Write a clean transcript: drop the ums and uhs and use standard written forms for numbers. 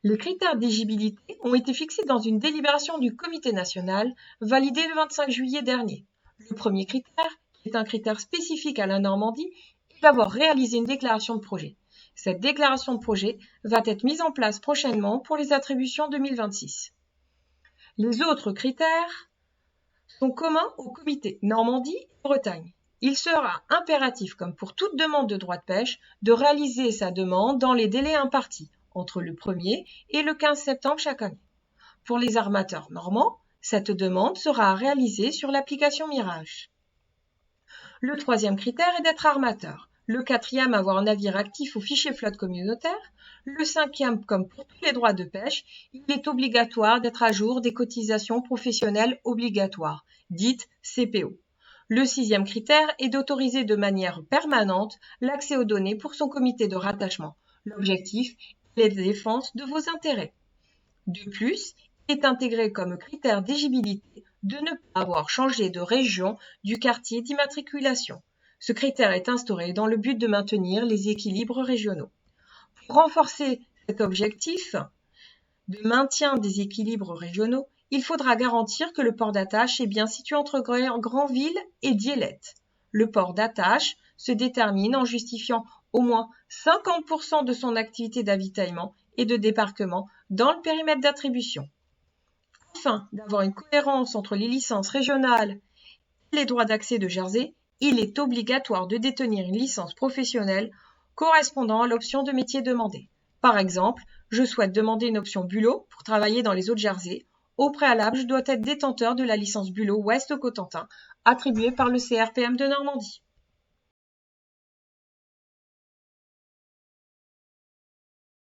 Les critères d'éligibilité ont été fixés dans une délibération du Comité national validée le 25 juillet dernier. Le premier critère, qui est un critère spécifique à la Normandie, est d'avoir réalisé une déclaration de projet. Cette déclaration de projet va être mise en place prochainement pour les attributions 2026. Les autres critères sont communs au Comité Normandie et Bretagne. Il sera impératif, comme pour toute demande de droit de pêche, de réaliser sa demande dans les délais impartis, entre le 1er et le 15 septembre chaque année. Pour les armateurs normands, cette demande sera réalisée sur l'application Mirage. Le troisième critère est d'être armateur. Le quatrième, avoir un navire actif au fichier flotte communautaire. Le cinquième, comme pour tous les droits de pêche, il est obligatoire d'être à jour des cotisations professionnelles obligatoires, dites CPO. Le sixième critère est d'autoriser de manière permanente l'accès aux données pour son comité de rattachement. L'objectif est la défense de vos intérêts. De plus, il est intégré comme critère d'éligibilité de ne pas avoir changé de région du quartier d'immatriculation. Ce critère est instauré dans le but de maintenir les équilibres régionaux. Pour renforcer cet objectif de maintien des équilibres régionaux, il faudra garantir que le port d'attache est bien situé entre Granville et Dielette. Le port d'attache se détermine en justifiant au moins 50% de son activité d'avitaillement et de débarquement dans le périmètre d'attribution. Afin d'avoir une cohérence entre les licences régionales et les droits d'accès de Jersey, il est obligatoire de détenir une licence professionnelle correspondant à l'option de métier demandée. Par exemple, je souhaite demander une option bulot pour travailler dans les eaux de Jersey. Au préalable, je dois être détenteur de la licence bulot Ouest Cotentin, attribuée par le CRPM de Normandie.